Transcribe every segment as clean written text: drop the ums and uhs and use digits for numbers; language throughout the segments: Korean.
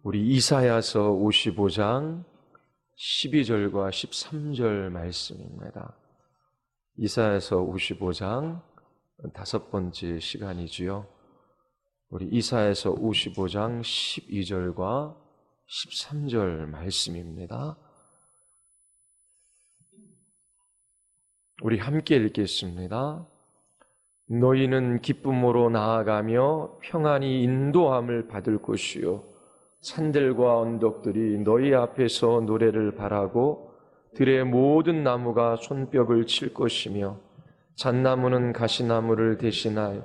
우리 이사야서 55장 12절과 13절 말씀입니다. 이사야서 55장 다섯 번째 시간이지요. 우리 이사야서 55장 12절과 13절 말씀입니다. 우리 함께 읽겠습니다. 너희는 기쁨으로 나아가며 평안히 인도함을 받을 것이요 산들과 언덕들이 너희 앞에서 노래를 바라고 들의 모든 나무가 손뼉을 칠 것이며 잣나무는 가시나무를 대신하여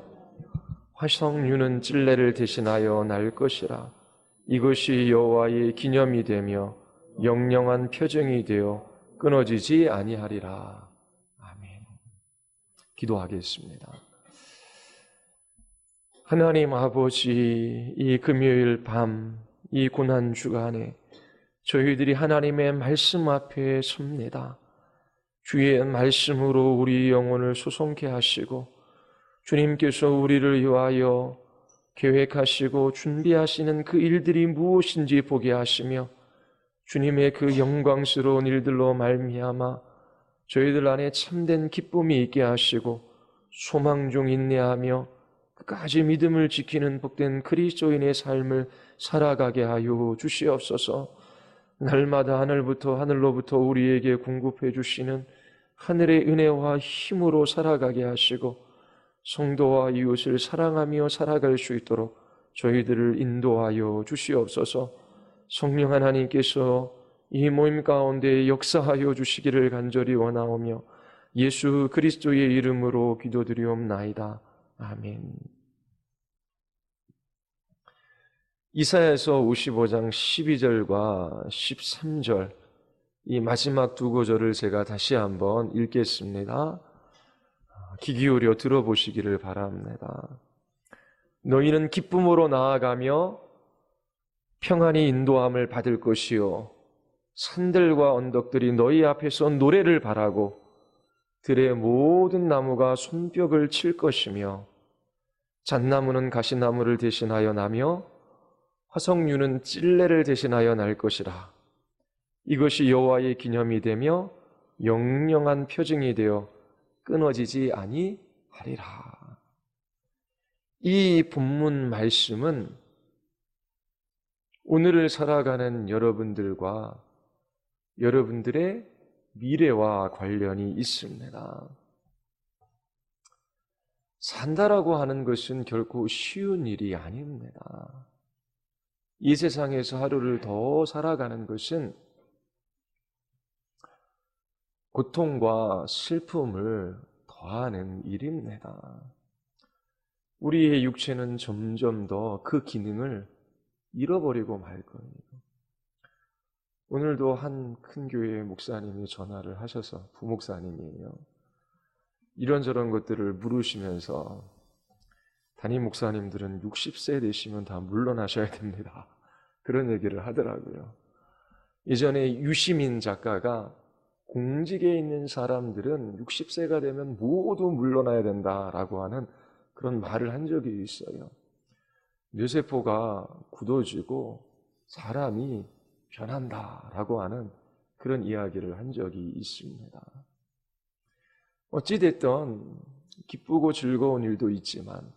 화석류는 찔레를 대신하여 날 것이라. 이것이 여호와의 기념이 되며 영영한 표정이 되어 끊어지지 아니하리라. 아멘. 기도하겠습니다. 하나님 아버지, 이 금요일 밤 이 고난 주간에 저희들이 하나님의 말씀 앞에 섭니다. 주의 말씀으로 우리 영혼을 소송케 하시고 주님께서 우리를 위하여 계획하시고 준비하시는 그 일들이 무엇인지 보게 하시며 주님의 그 영광스러운 일들로 말미암아 저희들 안에 참된 기쁨이 있게 하시고 소망 중 인내하며 끝까지 믿음을 지키는 복된 그리스도인의 삶을 살아가게 하여 주시옵소서. 날마다 하늘로부터 우리에게 공급해 주시는 하늘의 은혜와 힘으로 살아가게 하시고 성도와 이웃을 사랑하며 살아갈 수 있도록 저희들을 인도하여 주시옵소서. 성령 하나님께서 이 모임 가운데 역사하여 주시기를 간절히 원하오며 예수 그리스도의 이름으로 기도드리옵나이다. 아멘. 이사야서 55장 12절과 13절 이 마지막 두 구절을 제가 다시 한번 읽겠습니다. 귀 기울여 들어보시기를 바랍니다. 너희는 기쁨으로 나아가며 평안히 인도함을 받을 것이요 산들과 언덕들이 너희 앞에서 노래를 바라고 들의 모든 나무가 손뼉을 칠 것이며 잣나무는 가시나무를 대신하여 나며 화석류는 찔레를 대신하여 날 것이라. 이것이 여호와의 기념이 되며 영영한 표징이 되어 끊어지지 아니하리라. 이 본문 말씀은 오늘을 살아가는 여러분들과 여러분들의 미래와 관련이 있습니다. 산다라고 하는 것은 결코 쉬운 일이 아닙니다. 이 세상에서 하루를 더 살아가는 것은 고통과 슬픔을 더하는 일입니다. 우리의 육체는 점점 더 그 기능을 잃어버리고 말 거예요. 오늘도 한 큰 교회 목사님이 전화를 하셔서 부목사님이에요. 이런저런 것들을 물으시면서 담임 목사님들은 60세 되시면 다 물러나셔야 됩니다. 그런 얘기를 하더라고요. 예전에 유시민 작가가 공직에 있는 사람들은 60세가 되면 모두 물러나야 된다라고 하는 그런 말을 한 적이 있어요. 뇌세포가 굳어지고 사람이 변한다라고 하는 그런 이야기를 한 적이 있습니다. 어찌됐든 기쁘고 즐거운 일도 있지만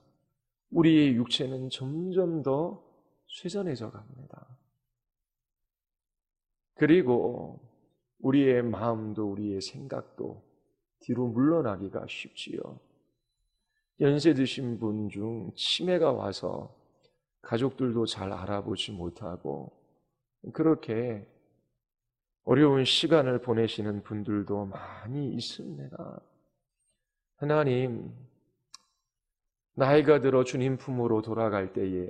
우리의 육체는 점점 더 쇠전해져 갑니다. 그리고 우리의 마음도 우리의 생각도 뒤로 물러나기가 쉽지요. 연세 드신 분 중 치매가 와서 가족들도 잘 알아보지 못하고 그렇게 어려운 시간을 보내시는 분들도 많이 있습니다. 하나님, 나이가 들어 주님 품으로 돌아갈 때에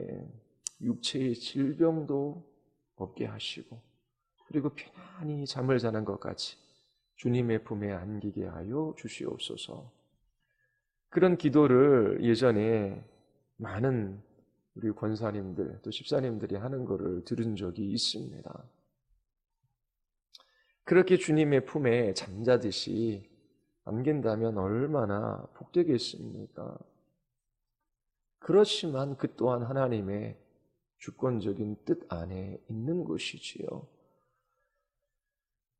육체의 질병도 없게 하시고 그리고 편안히 잠을 자는 것 같이 주님의 품에 안기게 하여 주시옵소서. 그런 기도를 예전에 많은 우리 권사님들 또 집사님들이 하는 것을 들은 적이 있습니다. 그렇게 주님의 품에 잠자듯이 안긴다면 얼마나 복되겠습니까? 그렇지만 그 또한 하나님의 주권적인 뜻 안에 있는 것이지요.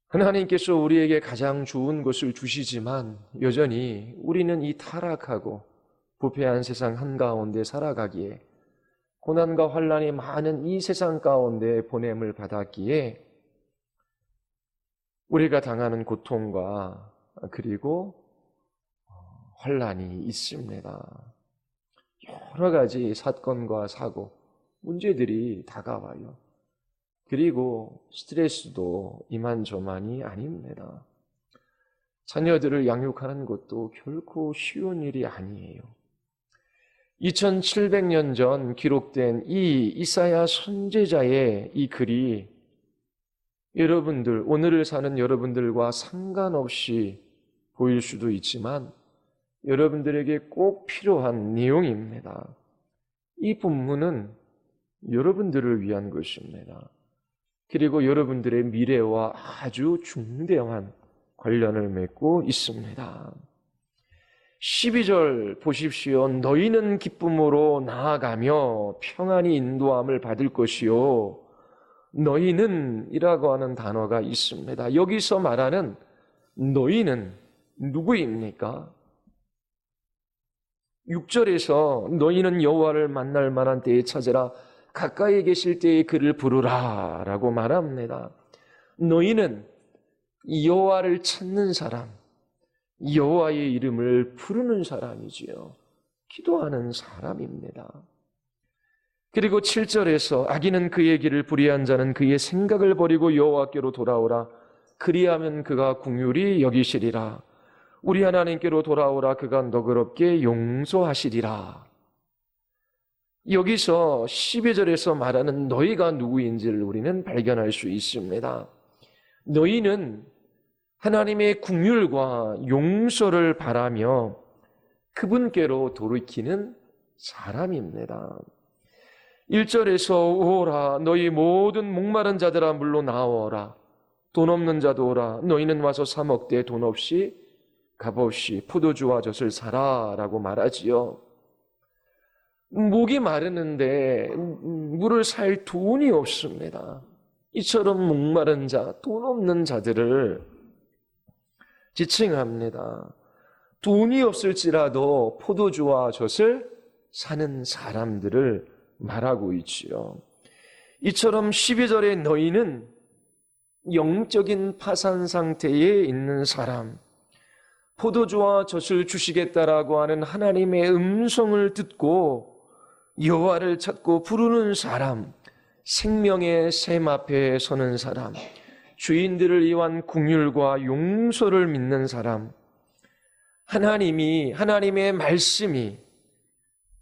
하나님께서 우리에게 가장 좋은 것을 주시지만 여전히 우리는 이 타락하고 부패한 세상 한가운데 살아가기에 고난과 환난이 많은 이 세상 가운데 보냄을 받았기에 우리가 당하는 고통과 그리고 환난이 있습니다. 여러 가지 사건과 사고, 문제들이 다가와요. 그리고 스트레스도 이만저만이 아닙니다. 자녀들을 양육하는 것도 결코 쉬운 일이 아니에요. 2700년 전 기록된 이 이사야 선지자의 이 글이 여러분들, 오늘을 사는 여러분들과 상관없이 보일 수도 있지만 여러분들에게 꼭 필요한 내용입니다. 이 본문은 여러분들을 위한 것입니다. 그리고 여러분들의 미래와 아주 중대한 관련을 맺고 있습니다. 12절 보십시오. 너희는 기쁨으로 나아가며 평안히 인도함을 받을 것이요. 너희는 이라고 하는 단어가 있습니다. 여기서 말하는 너희는 누구입니까? 6절에서 너희는 여호와를 만날 만한 때에 찾으라 가까이 계실 때에 그를 부르라 라고 말합니다. 너희는 여호와를 찾는 사람, 여호와의 이름을 부르는 사람이지요. 기도하는 사람입니다. 그리고 7절에서 악인은 그의 길을 불의한 자는 그의 생각을 버리고 여호와께로 돌아오라. 그리하면 그가 긍휼히 여기시리라. 우리 하나님께로 돌아오라. 그가 너그럽게 용서하시리라. 여기서 12절에서 말하는 너희가 누구인지를 우리는 발견할 수 있습니다. 너희는 하나님의 긍휼과 용서를 바라며 그분께로 돌이키는 사람입니다. 1절에서 오라 너희 모든 목마른 자들아 물로 나오라. 돈 없는 자도 오라. 너희는 와서 사 먹되 돈 없이 값없이 포도주와 젖을 사라 라고 말하지요. 목이 마르는데 물을 살 돈이 없습니다. 이처럼 목마른 자, 돈 없는 자들을 지칭합니다. 돈이 없을지라도 포도주와 젖을 사는 사람들을 말하고 있지요. 이처럼 12절에 너희는 영적인 파산 상태에 있는 사람, 포도주와 젖을 주시겠다라고 하는 하나님의 음성을 듣고 여호와를 찾고 부르는 사람, 생명의 샘 앞에 서는 사람, 주인들을 위한 긍휼과 용서를 믿는 사람, 하나님의 말씀이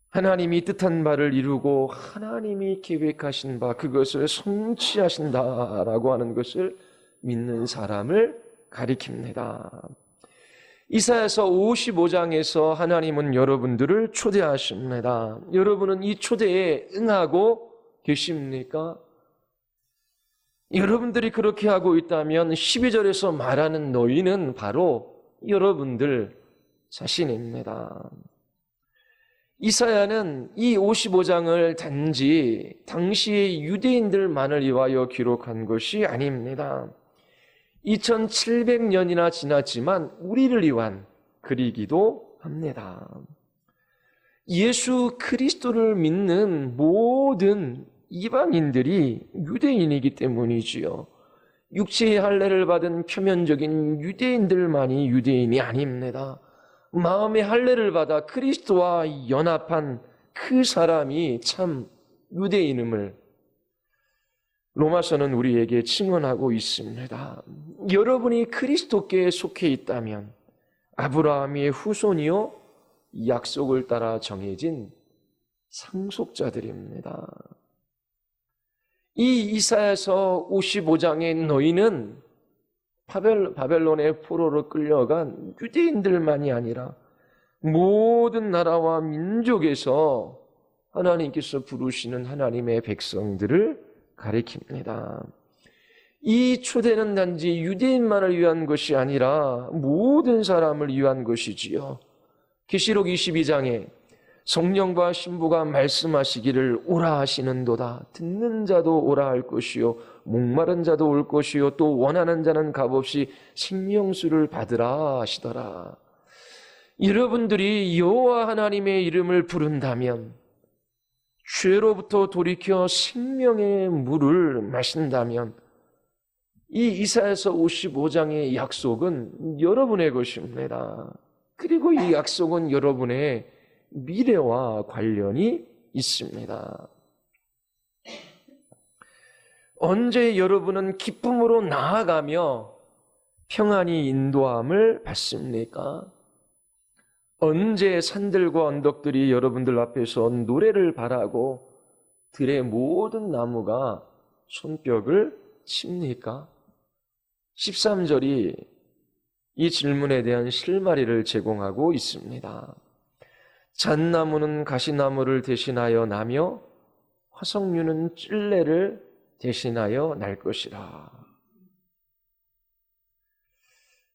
하나님이 뜻한 바를 이루고 하나님이 계획하신 바 그것을 성취하신다라고 하는 것을 믿는 사람을 가리킵니다. 이사야서 55장에서 하나님은 여러분들을 초대하십니다. 여러분은 이 초대에 응하고 계십니까? 여러분들이 그렇게 하고 있다면 12절에서 말하는 너희는 바로 여러분들 자신입니다. 이사야는 이 55장을 단지 당시의 유대인들만을 위하여 기록한 것이 아닙니다. 2700년이나 지났지만 우리를 위한 글이기도 합니다. 예수 그리스도를 믿는 모든 이방인들이 유대인이기 때문이지요. 육체의 할례를 받은 표면적인 유대인들만이 유대인이 아닙니다. 마음의 할례를 받아 그리스도와 연합한 그 사람이 참 유대인임을 로마서는 우리에게 증언하고 있습니다. 여러분이 그리스도께 속해 있다면 아브라함의 후손이요 약속을 따라 정해진 상속자들입니다. 이 이사야서 55장의 너희는 바벨론의 포로로 끌려간 유대인들만이 아니라 모든 나라와 민족에서 하나님께서 부르시는 하나님의 백성들을 가리킵니다. 이 초대는 단지 유대인만을 위한 것이 아니라 모든 사람을 위한 것이지요. 계시록 22장에 성령과 신부가 말씀하시기를 오라 하시는도다. 듣는 자도 오라 할 것이요 목마른 자도 올 것이요 또 원하는 자는 값없이 생명수를 받으라 하시더라. 여러분들이 여호와 하나님의 이름을 부른다면, 죄로부터 돌이켜 생명의 물을 마신다면, 이 이사야서 55장의 약속은 여러분의 것입니다. 그리고 이 약속은 여러분의 미래와 관련이 있습니다. 언제 여러분은 기쁨으로 나아가며 평안히 인도함을 받습니까? 언제 산들과 언덕들이 여러분들 앞에서 노래를 바라고 들의 모든 나무가 손뼉을 칩니까? 13절이 이 질문에 대한 실마리를 제공하고 있습니다. 잣나무는 가시나무를 대신하여 나며 화석류는 찔레를 대신하여 날 것이라.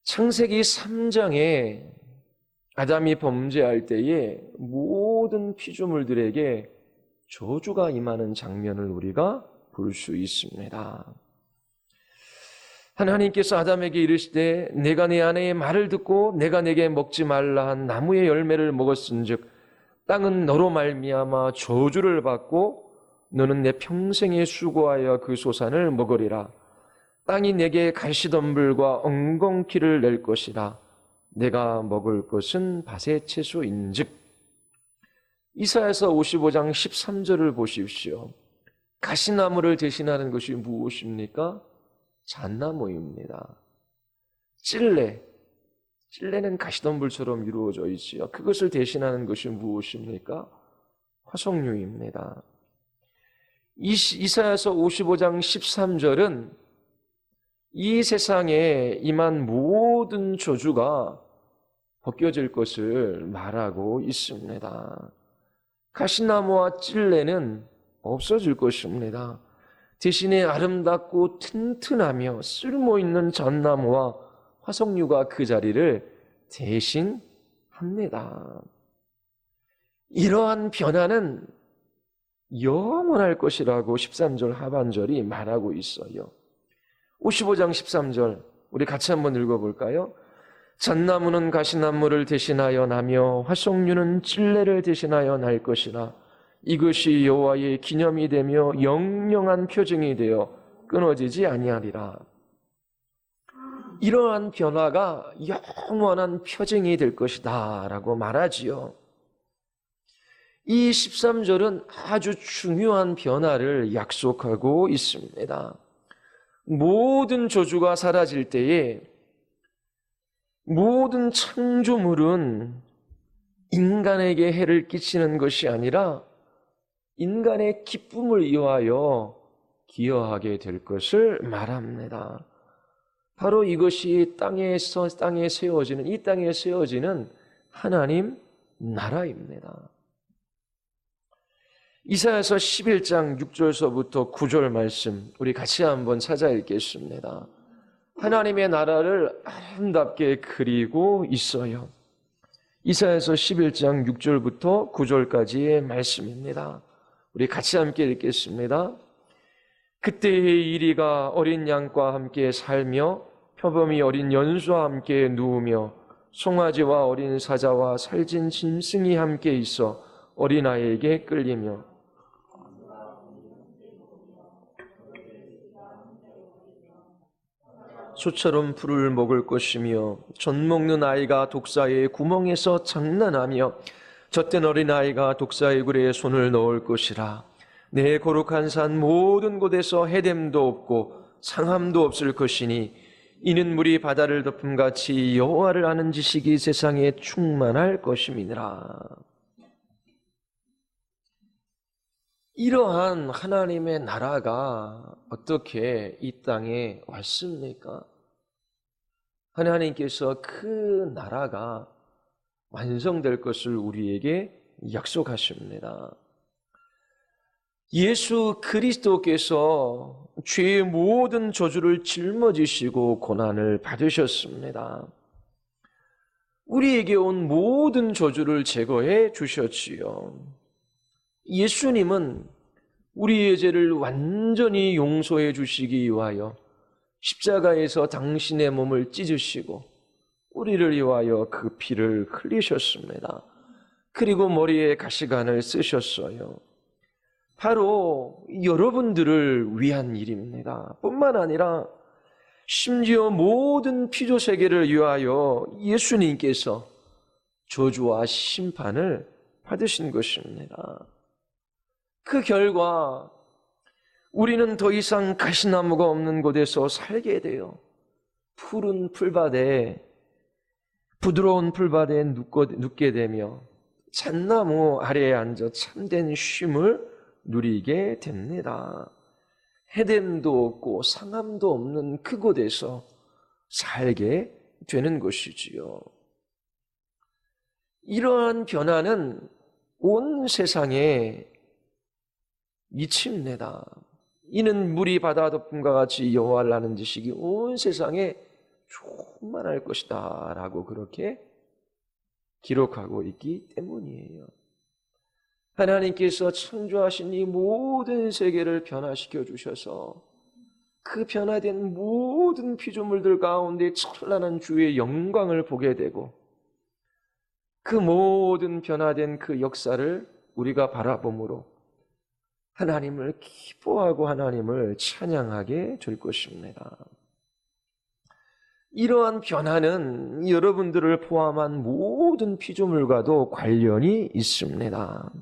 창세기 3장에 아담이 범죄할 때에 모든 피조물들에게 저주가 임하는 장면을 우리가 볼 수 있습니다. 하나님께서 아담에게 이르시되 내가 내 아내의 말을 듣고 내가 내게 먹지 말라 한 나무의 열매를 먹었은즉 땅은 너로 말미암아 저주를 받고 너는 내 평생에 수고하여 그 소산을 먹으리라. 땅이 내게 가시덤불과 엉겅퀴를 낼 것이라. 내가 먹을 것은 밭의 채소인즉. 이사야서 55장 13절을 보십시오. 가시나무를 대신하는 것이 무엇입니까? 잣나무입니다. 찔레는 가시덤불처럼 이루어져 있지요. 그것을 대신하는 것이 무엇입니까? 화석류입니다. 이사야서 55장 13절은 이 세상에 임한 모든 저주가 벗겨질 것을 말하고 있습니다. 가시나무와 찔레는 없어질 것입니다. 대신에 아름답고 튼튼하며 쓸모있는 잣나무와 화석류가 그 자리를 대신합니다. 이러한 변화는 영원할 것이라고 13절 하반절이 말하고 있어요. 55장 13절 우리 같이 한번 읽어볼까요? 잣나무는 가시나무를 대신하여 나며 화석류는 찔레를 대신하여 날 것이라. 이것이 여호와의 기념이 되며 영영한 표징이 되어 끊어지지 아니하리라. 이러한 변화가 영원한 표징이 될 것이다 라고 말하지요. 이 13절은 아주 중요한 변화를 약속하고 있습니다. 모든 저주가 사라질 때에 모든 창조물은 인간에게 해를 끼치는 것이 아니라 인간의 기쁨을 위하여 기여하게 될 것을 말합니다. 바로 이것이 땅에 세워지는 하나님 나라입니다. 이사야서 11장 6절서부터 9절 말씀 우리 같이 한번 찾아 읽겠습니다. 하나님의 나라를 아름답게 그리고 있어요. 이사야서 11장 6절부터 9절까지의 말씀입니다. 우리 같이 함께 읽겠습니다. 그때의 이리가 어린 양과 함께 살며 표범이 어린 연수와 함께 누우며 송아지와 어린 사자와 살진 짐승이 함께 있어 어린아이에게 끌리며 소처럼 풀을 먹을 것이며 젖 먹는 아이가 독사의 구멍에서 장난하며 젖된 어린아이가 독사의 굴에 손을 넣을 것이라. 내 거룩한 산 모든 곳에서 해됨도 없고 상함도 없을 것이니 이는 물이 바다를 덮음같이 여호와를 아는 지식이 세상에 충만할 것임이니라. 이러한 하나님의 나라가 어떻게 이 땅에 왔습니까? 하나님께서 그 나라가 완성될 것을 우리에게 약속하십니다. 예수 그리스도께서 죄의 모든 저주를 짊어지시고 고난을 받으셨습니다. 우리에게 온 모든 저주를 제거해 주셨지요. 예수님은 우리의 죄를 완전히 용서해 주시기 위하여 십자가에서 당신의 몸을 찢으시고 우리를 위하여 그 피를 흘리셨습니다. 그리고 머리에 가시관을 쓰셨어요. 바로 여러분들을 위한 일입니다. 뿐만 아니라 심지어 모든 피조 세계를 위하여 예수님께서 저주와 심판을 받으신 것입니다. 그 결과 우리는 더 이상 가시나무가 없는 곳에서 살게 돼요. 푸른 풀밭에, 부드러운 풀밭에 눕게 되며 잣나무 아래에 앉아 참된 쉼을 누리게 됩니다. 해됨도 없고 상함도 없는 그곳에서 살게 되는 것이지요. 이러한 변화는 온 세상에 미칩니다. 이는 물이 바다 덮음과 같이 여호와를 아는 지식이 온 세상에 충만할 것이다 라고 그렇게 기록하고 있기 때문이에요. 하나님께서 창조하신 이 모든 세계를 변화시켜 주셔서 그 변화된 모든 피조물들 가운데 찬란한 주의 영광을 보게 되고 그 모든 변화된 그 역사를 우리가 바라봄으로 하나님을 기뻐하고 하나님을 찬양하게 될 것입니다. 이러한 변화는 여러분들을 포함한 모든 피조물과도 관련이 있습니다.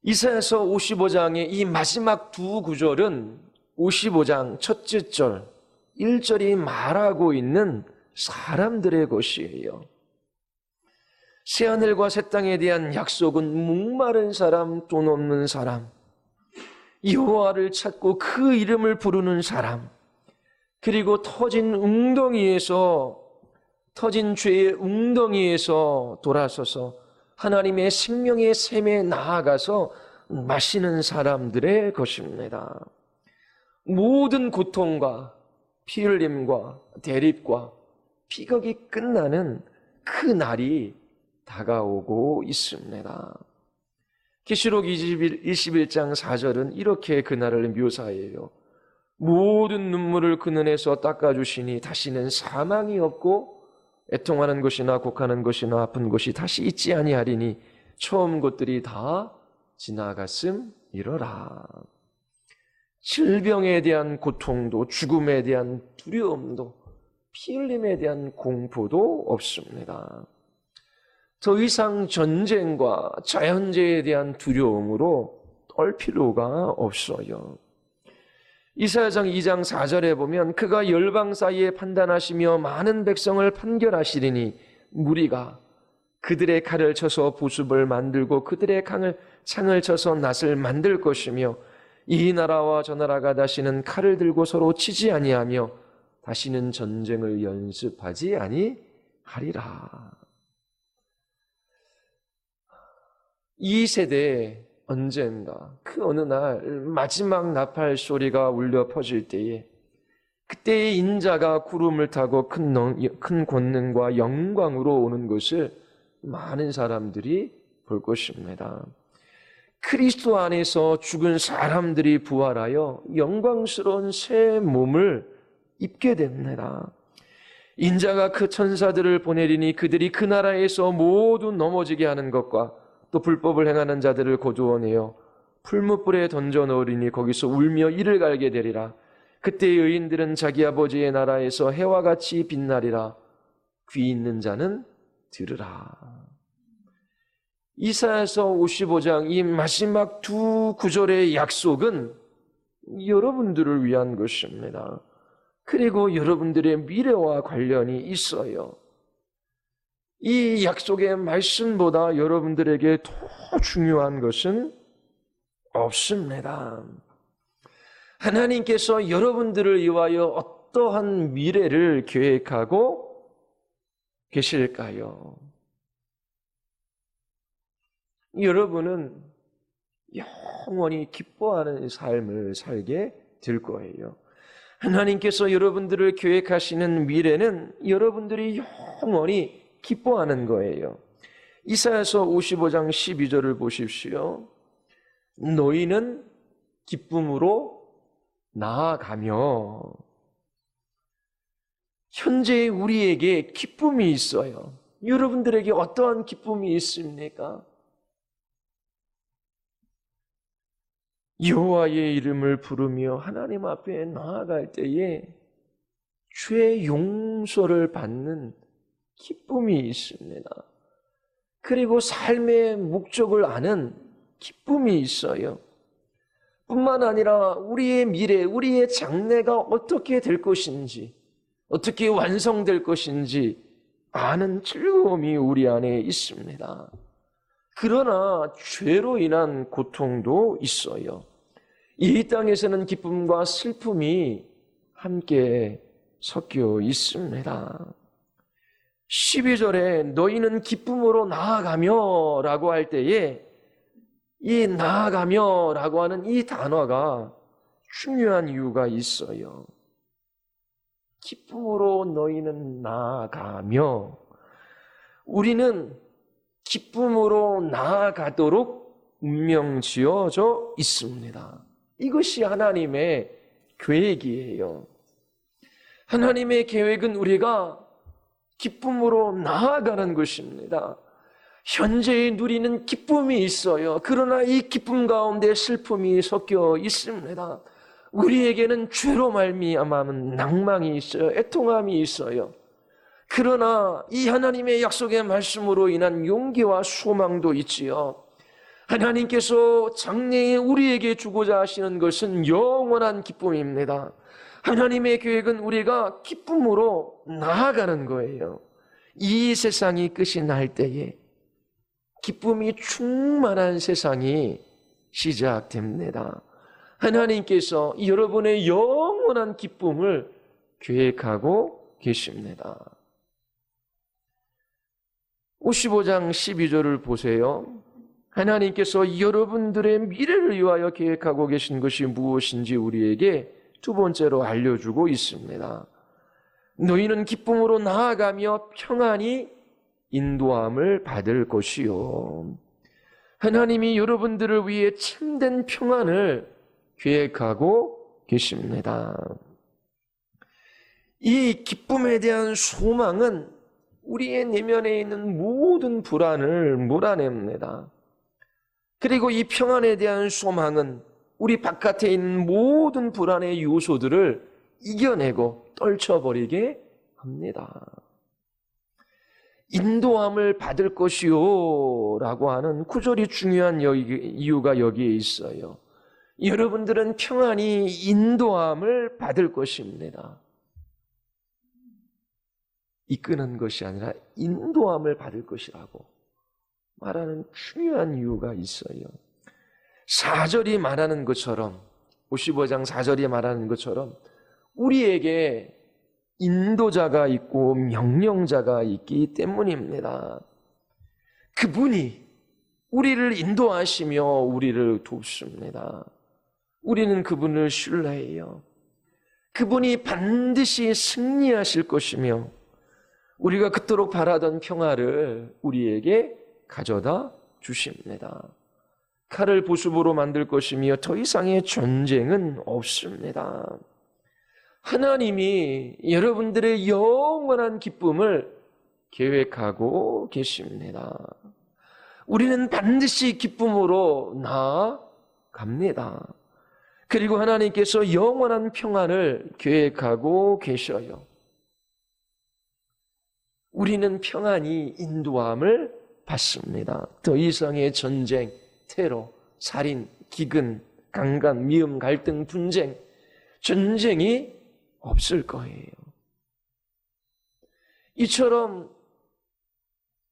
이사야서 55장의 이 마지막 두 구절은 55장 첫째 절 1절이 말하고 있는 사람들의 것이에요. 새하늘과 새 땅에 대한 약속은 목마른 사람, 돈 없는 사람, 여호와를 찾고 그 이름을 부르는 사람, 그리고 터진 죄의 웅덩이에서 돌아서서 하나님의 생명의 샘에 나아가서 마시는 사람들의 것입니다. 모든 고통과 피 흘림과 대립과 비극이 끝나는 그 날이 다가오고 있습니다. 계시록 21장 4절은 이렇게 그날을 묘사해요. 모든 눈물을 그 눈에서 닦아주시니 다시는 사망이 없고 애통하는 것이나 곡하는 것이나 아픈 것이 다시 있지 아니하리니 처음 것들이 다 지나갔음이러라. 질병에 대한 고통도 죽음에 대한 두려움도 피 흘림에 대한 공포도 없습니다. 더 이상 전쟁과 자연재해에 대한 두려움으로 떨 필요가 없어요. 이사야상 2장 4절에 보면 그가 열방 사이에 판단하시며 많은 백성을 판결하시리니 무리가 그들의 칼을 쳐서 보습을 만들고 그들의 창을 쳐서 낫을 만들 것이며 이 나라와 저 나라가 다시는 칼을 들고 서로 치지 아니하며 다시는 전쟁을 연습하지 아니하리라. 이 세대에 언젠가 그 어느 날 마지막 나팔 소리가 울려 퍼질 때에 그때의 인자가 구름을 타고 큰 권능과 영광으로 오는 것을 많은 사람들이 볼 것입니다. 그리스도 안에서 죽은 사람들이 부활하여 영광스러운 새 몸을 입게 됩니다. 인자가 그 천사들을 보내리니 그들이 그 나라에서 모두 넘어지게 하는 것과 또 불법을 행하는 자들을 거두어내어 풀무불에 던져 넣으리니 거기서 울며 이를 갈게 되리라. 그때 의인들은 자기 아버지의 나라에서 해와 같이 빛나리라. 귀 있는 자는 들으라. 이사야서 55장 이 마지막 두 구절의 약속은 여러분들을 위한 것입니다. 그리고 여러분들의 미래와 관련이 있어요. 이 약속의 말씀보다 여러분들에게 더 중요한 것은 없습니다. 하나님께서 여러분들을 위하여 어떠한 미래를 계획하고 계실까요? 여러분은 영원히 기뻐하는 삶을 살게 될 거예요. 하나님께서 여러분들을 계획하시는 미래는 여러분들이 영원히 기뻐하는 거예요. 이사야서 55장 12절을 보십시오. 너희는 기쁨으로 나아가며. 현재 우리에게 기쁨이 있어요. 여러분들에게 어떠한 기쁨이 있습니까? 여호와의 이름을 부르며 하나님 앞에 나아갈 때에 죄 용서를 받는 기쁨이 있습니다. 그리고 삶의 목적을 아는 기쁨이 있어요. 뿐만 아니라 우리의 미래, 우리의 장래가 어떻게 될 것인지, 어떻게 완성될 것인지 아는 즐거움이 우리 안에 있습니다. 그러나 죄로 인한 고통도 있어요. 이 땅에서는 기쁨과 슬픔이 함께 섞여 있습니다. 12절에 너희는 기쁨으로 나아가며 라고 할 때에 이 나아가며 라고 하는 이 단어가 중요한 이유가 있어요. 기쁨으로 너희는 나아가며, 우리는 기쁨으로 나아가도록 운명 지어져 있습니다. 이것이 하나님의 계획이에요. 하나님의 계획은 우리가 기쁨으로 나아가는 것입니다. 현재에 누리는 기쁨이 있어요. 그러나 이 기쁨 가운데 슬픔이 섞여 있습니다. 우리에게는 죄로 말미암은 낭망이 있어요. 애통함이 있어요. 그러나 이 하나님의 약속의 말씀으로 인한 용기와 소망도 있지요. 하나님께서 장래에 우리에게 주고자 하시는 것은 영원한 기쁨입니다. 하나님의 계획은 우리가 기쁨으로 나아가는 거예요. 이 세상이 끝이 날 때에 기쁨이 충만한 세상이 시작됩니다. 하나님께서 여러분의 영원한 기쁨을 계획하고 계십니다. 55장 12절을 보세요. 하나님께서 여러분들의 미래를 위하여 계획하고 계신 것이 무엇인지 우리에게 두 번째로 알려주고 있습니다. 너희는 기쁨으로 나아가며 평안히 인도함을 받을 것이요. 하나님이 여러분들을 위해 참된 평안을 계획하고 계십니다. 이 기쁨에 대한 소망은 우리의 내면에 있는 모든 불안을 몰아냅니다. 그리고 이 평안에 대한 소망은 우리 바깥에 있는 모든 불안의 요소들을 이겨내고 떨쳐버리게 합니다. 인도함을 받을 것이요 라고 하는 구절이 중요한 이유가 여기에 있어요. 여러분들은 평안히 인도함을 받을 것입니다. 이끄는 것이 아니라 인도함을 받을 것이라고 말하는 중요한 이유가 있어요. 4절이 말하는 것처럼, 55장 4절이 말하는 것처럼 우리에게 인도자가 있고 명령자가 있기 때문입니다. 그분이 우리를 인도하시며 우리를 돕습니다. 우리는 그분을 신뢰해요. 그분이 반드시 승리하실 것이며 우리가 그토록 바라던 평화를 우리에게 가져다 주십니다. 칼을 보습으로 만들 것이며 더 이상의 전쟁은 없습니다. 하나님이 여러분들의 영원한 기쁨을 계획하고 계십니다. 우리는 반드시 기쁨으로 나아갑니다. 그리고 하나님께서 영원한 평안을 계획하고 계셔요. 우리는 평안히 인도함을 받습니다. 더 이상의 전쟁, 테러, 살인, 기근, 강간, 미움, 갈등, 분쟁, 전쟁이 없을 거예요. 이처럼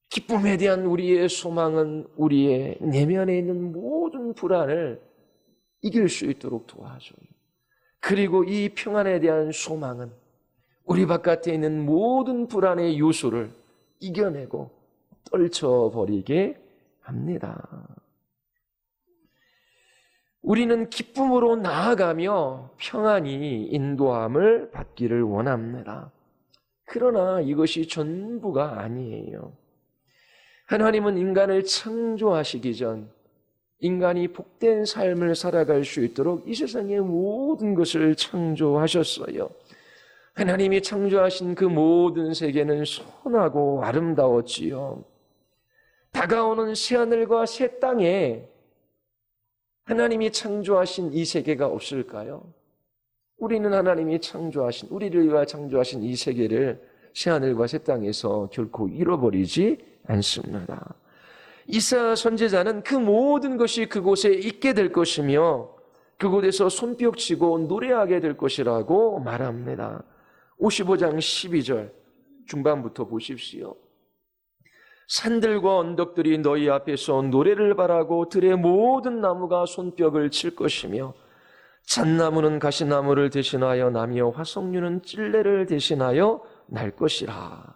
기쁨에 대한 우리의 소망은 우리의 내면에 있는 모든 불안을 이길 수 있도록 도와줘요. 그리고 이 평안에 대한 소망은 우리 바깥에 있는 모든 불안의 요소를 이겨내고 떨쳐버리게 합니다. 우리는 기쁨으로 나아가며 평안히 인도함을 받기를 원합니다. 그러나 이것이 전부가 아니에요. 하나님은 인간을 창조하시기 전 인간이 복된 삶을 살아갈 수 있도록 이 세상의 모든 것을 창조하셨어요. 하나님이 창조하신 그 모든 세계는 선하고 아름다웠지요. 다가오는 새하늘과 새 땅에 하나님이 창조하신 이 세계가 없을까요? 우리는 하나님이 창조하신, 우리를 위하여 창조하신 이 세계를 새하늘과 새 땅에서 결코 잃어버리지 않습니다. 이사야 선지자는 그 모든 것이 그곳에 있게 될 것이며 그곳에서 손뼉치고 노래하게 될 것이라고 말합니다. 55장 12절 중반부터 보십시오. 산들과 언덕들이 너희 앞에서 노래를 바라고 들의 모든 나무가 손뼉을 칠 것이며 잣나무는 가시나무를 대신하여 나며 화석류는 찔레를 대신하여 날 것이라.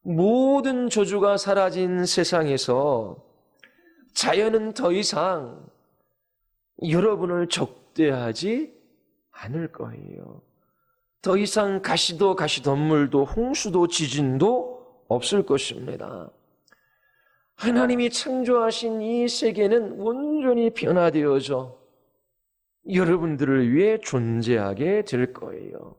모든 저주가 사라진 세상에서 자연은 더 이상 여러분을 적대하지 않을 거예요. 더 이상 가시도 가시덤불도 홍수도 지진도 없을 것입니다. 하나님이 창조하신 이 세계는 온전히 변화되어져 여러분들을 위해 존재하게 될 거예요.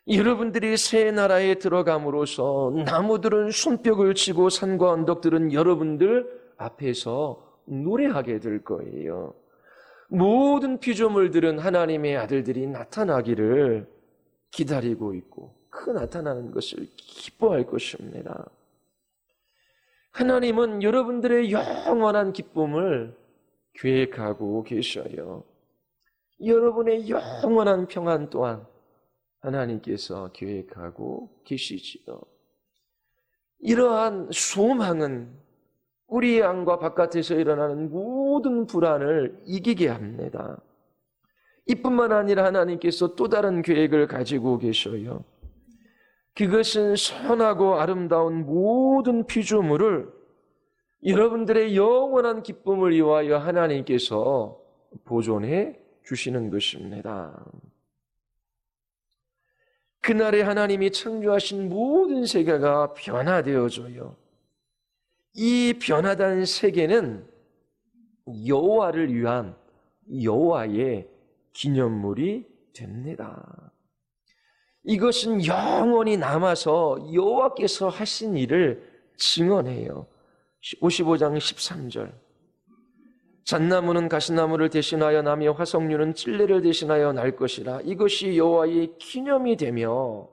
여러분들이 새 나라에 들어감으로써 나무들은 손뼉을 치고 산과 언덕들은 여러분들 앞에서 노래하게 될 거예요. 모든 피조물들은 하나님의 아들들이 나타나기를 기다리고 있고 그 나타나는 것을 기뻐할 것입니다. 하나님은 여러분들의 영원한 기쁨을 계획하고 계셔요. 여러분의 영원한 평안 또한 하나님께서 계획하고 계시지요. 이러한 소망은 우리의 안과 바깥에서 일어나는 모든 불안을 이기게 합니다. 이뿐만 아니라 하나님께서 또 다른 계획을 가지고 계셔요. 그것은 선하고 아름다운 모든 피조물을 여러분들의 영원한 기쁨을 위하여 하나님께서 보존해 주시는 것입니다. 그날에 하나님이 창조하신 모든 세계가 변화되어져요. 이 변화된 세계는 여호와를 위한 여호와의 기념물이 됩니다. 이것은 영원히 남아서 여호와께서 하신 일을 증언해요. 55장 13절 잣나무는 가시나무를 대신하여 나며 화석류는 찔레를 대신하여 날 것이라. 이것이 여호와의 기념이 되며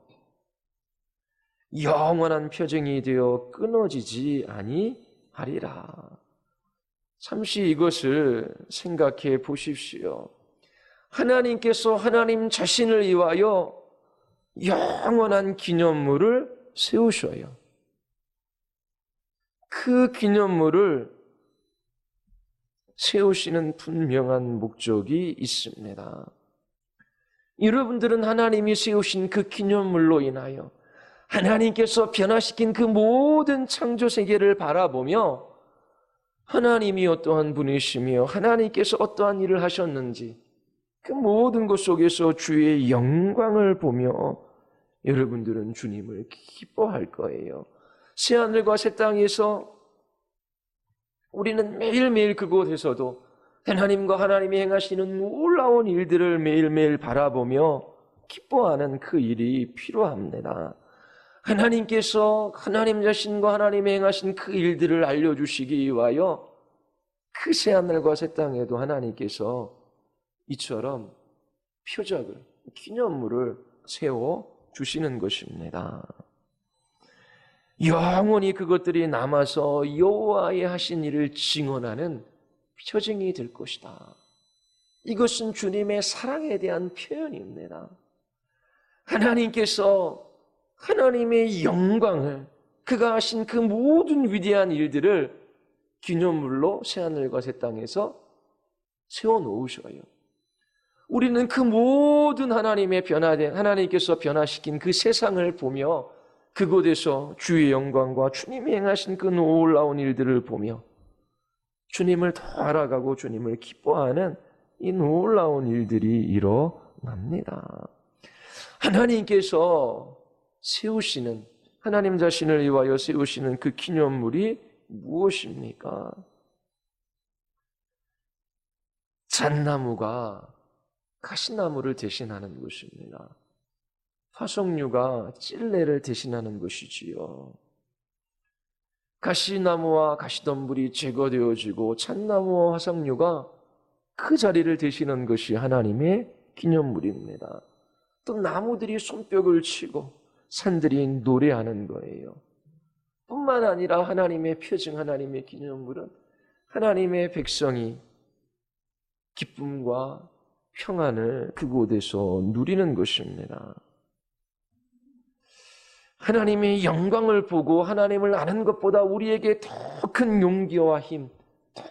영원한 표징이 되어 끊어지지 아니하리라. 잠시 이것을 생각해 보십시오. 하나님께서 하나님 자신을 위하여 영원한 기념물을 세우셔요. 그 기념물을 세우시는 분명한 목적이 있습니다. 여러분들은 하나님이 세우신 그 기념물로 인하여 하나님께서 변화시킨 그 모든 창조 세계를 바라보며 하나님이 어떠한 분이시며 하나님께서 어떠한 일을 하셨는지 그 모든 것 속에서 주의 영광을 보며 여러분들은 주님을 기뻐할 거예요. 새하늘과 새 땅에서 우리는 매일매일 그곳에서도 하나님과 하나님이 행하시는 놀라운 일들을 매일매일 바라보며 기뻐하는 그 일이 필요합니다. 하나님께서 하나님 자신과 하나님이 행하신 그 일들을 알려주시기 위하여 그 새하늘과 새 땅에도 하나님께서 이처럼 표적을, 기념물을 세워주시는 것입니다. 영원히 그것들이 남아서 여호와의 하신 일을 증언하는 표징이 될 것이다. 이것은 주님의 사랑에 대한 표현입니다. 하나님께서 하나님의 영광을, 그가 하신 그 모든 위대한 일들을 기념물로 새하늘과 새 땅에서 세워놓으셔요. 우리는 그 모든 하나님의 변화된, 하나님께서 변화시킨 그 세상을 보며 그곳에서 주의 영광과 주님이 행하신 그 놀라운 일들을 보며 주님을 더 알아가고 주님을 기뻐하는 이 놀라운 일들이 일어납니다. 하나님께서 세우시는, 하나님 자신을 위하여 세우시는 그 기념물이 무엇입니까? 잣나무가 가시나무를 대신하는 것입니다. 화석류가 찔레를 대신하는 것이지요. 가시나무와 가시덤불이 제거되어지고 잣나무와 화석류가 그 자리를 대신하는 것이 하나님의 기념물입니다. 또 나무들이 손뼉을 치고 산들이 노래하는 거예요. 뿐만 아니라 하나님의 표징, 하나님의 기념물은 하나님의 백성이 기쁨과 평안을 그곳에서 누리는 것입니다. 하나님의 영광을 보고 하나님을 아는 것보다 우리에게 더 큰 용기와 힘,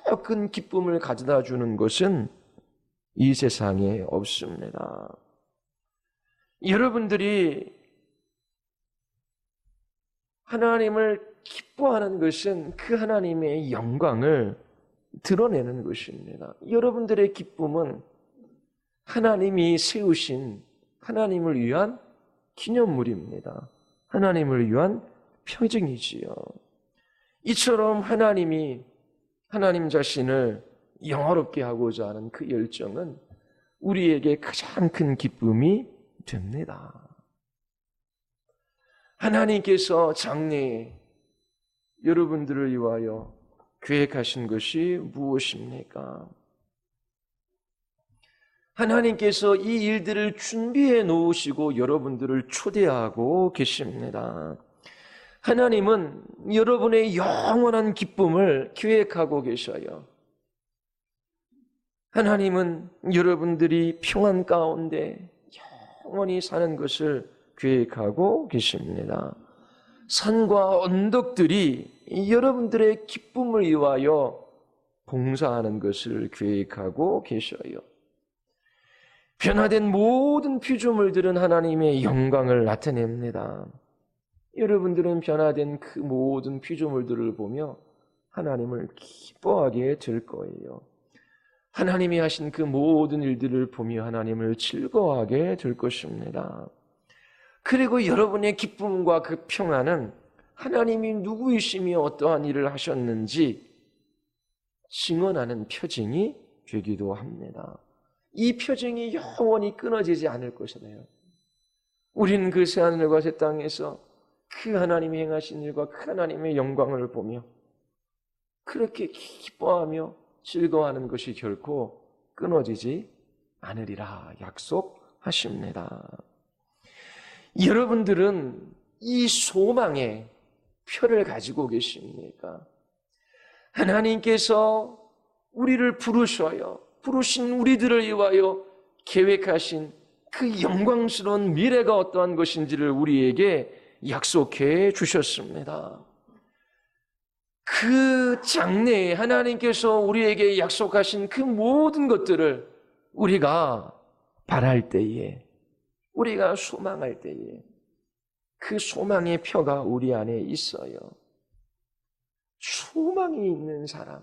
더 큰 기쁨을 가져다 주는 것은 이 세상에 없습니다. 여러분들이 하나님을 기뻐하는 것은 그 하나님의 영광을 드러내는 것입니다. 여러분들의 기쁨은 하나님이 세우신 하나님을 위한 기념물입니다. 하나님을 위한 표징이지요. 이처럼 하나님이 하나님 자신을 영화롭게 하고자 하는 그 열정은 우리에게 가장 큰 기쁨이 됩니다. 하나님께서 장래에 여러분들을 위하여 계획하신 것이 무엇입니까? 하나님께서 이 일들을 준비해 놓으시고 여러분들을 초대하고 계십니다. 하나님은 여러분의 영원한 기쁨을 계획하고 계셔요. 하나님은 여러분들이 평안 가운데 영원히 사는 것을 계획하고 계십니다. 산과 언덕들이 여러분들의 기쁨을 위하여 봉사하는 것을 계획하고 계셔요. 변화된 모든 피조물들은 하나님의 영광을 나타냅니다. 여러분들은 변화된 그 모든 피조물들을 보며 하나님을 기뻐하게 될 거예요. 하나님이 하신 그 모든 일들을 보며 하나님을 즐거워하게 될 것입니다. 그리고 여러분의 기쁨과 그 평안은 하나님이 누구이시며 어떠한 일을 하셨는지 증언하는 표징이 되기도 합니다. 이 표징이 영원히 끊어지지 않을 것이에요. 우리는 그 새하늘과 새 땅에서 그 하나님이 행하신 일과 그 하나님의 영광을 보며 그렇게 기뻐하며 즐거워하는 것이 결코 끊어지지 않으리라 약속하십니다. 여러분들은 이 소망의 표를 가지고 계십니까? 하나님께서 우리를 부르셔요. 부르신 우리들을 위하여 계획하신 그 영광스러운 미래가 어떠한 것인지를 우리에게 약속해 주셨습니다. 그 장래에 하나님께서 우리에게 약속하신 그 모든 것들을 우리가 바랄 때에, 우리가 소망할 때에 그 소망의 표가 우리 안에 있어요. 소망이 있는 사람,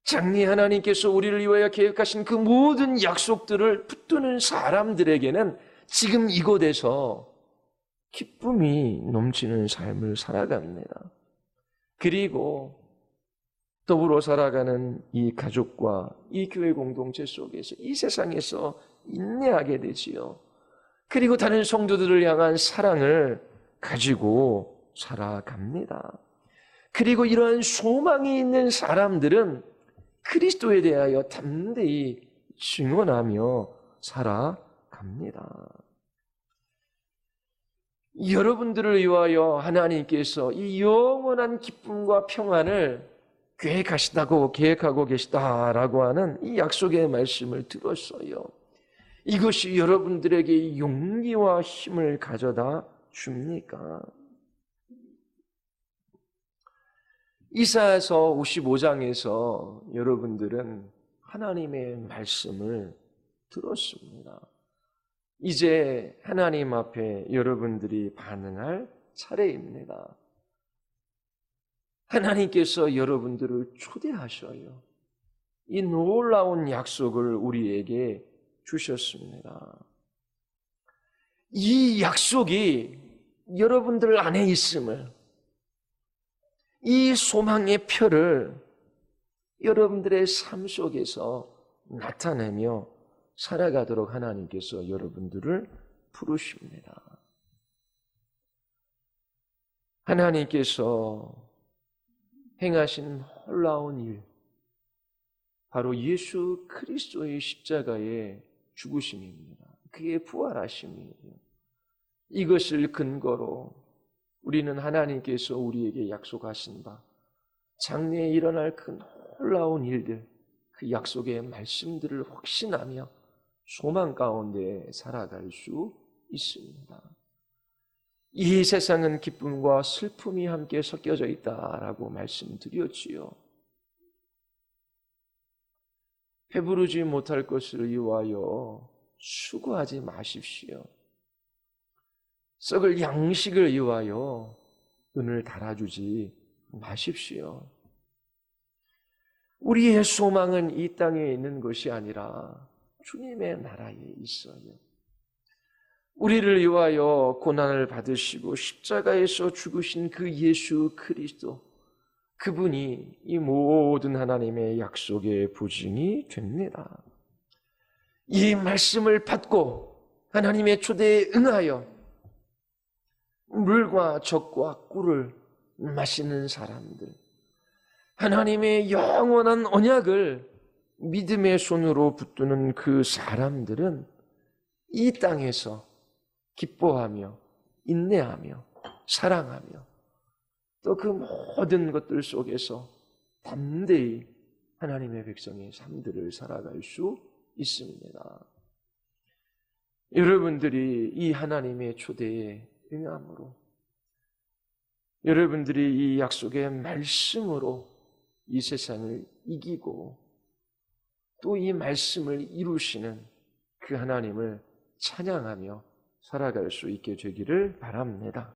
장래 하나님께서 우리를 위하여 계획하신 그 모든 약속들을 붙드는 사람들에게는 지금 이곳에서 기쁨이 넘치는 삶을 살아갑니다. 그리고 더불어 살아가는 이 가족과 이 교회 공동체 속에서 이 세상에서 인내하게 되지요. 그리고 다른 성도들을 향한 사랑을 가지고 살아갑니다. 그리고 이러한 소망이 있는 사람들은 그리스도에 대하여 담대히 증언하며 살아갑니다. 여러분들을 위하여 하나님께서 이 영원한 기쁨과 평안을 계획하고 계시다라고 하는 이 약속의 말씀을 들었어요. 이것이 여러분들에게 용기와 힘을 가져다 줍니까? 이사야서 55장에서 여러분들은 하나님의 말씀을 들었습니다. 이제 하나님 앞에 여러분들이 반응할 차례입니다. 하나님께서 여러분들을 초대하셔요. 이 놀라운 약속을 우리에게 주셨습니다. 이 약속이 여러분들 안에 있음을, 이 소망의 표를 여러분들의 삶 속에서 나타내며 살아가도록 하나님께서 여러분들을 부르십니다. 하나님께서 행하신 놀라운 일, 바로 예수 그리스도의 십자가의 죽으심입니다. 그의 부활하심이에요. 이것을 근거로 우리는 하나님께서 우리에게 약속하신 바, 장래에 일어날 그 놀라운 일들, 그 약속의 말씀들을 확신하며 소망 가운데 살아갈 수 있습니다. 이 세상은 기쁨과 슬픔이 함께 섞여져 있다라고 말씀드렸지요. 배부르지 못할 것을 위하여 수고하지 마십시오. 썩을 양식을 위하여 은을 달아주지 마십시오. 우리의 소망은 이 땅에 있는 것이 아니라 주님의 나라에 있어요. 우리를 위하여 고난을 받으시고 십자가에서 죽으신 그 예수 그리스도, 그분이 이 모든 하나님의 약속의 보증이 됩니다. 이 말씀을 받고 하나님의 초대에 응하여 물과 젖과 꿀을 마시는 사람들, 하나님의 영원한 언약을 믿음의 손으로 붙드는 그 사람들은 이 땅에서 기뻐하며 인내하며 사랑하며 또 그 모든 것들 속에서 담대히 하나님의 백성의 삶들을 살아갈 수 있습니다. 여러분들이 이 하나님의 초대에 응함으로, 여러분들이 이 약속의 말씀으로 이 세상을 이기고 또 이 말씀을 이루시는 그 하나님을 찬양하며 살아갈 수 있게 되기를 바랍니다.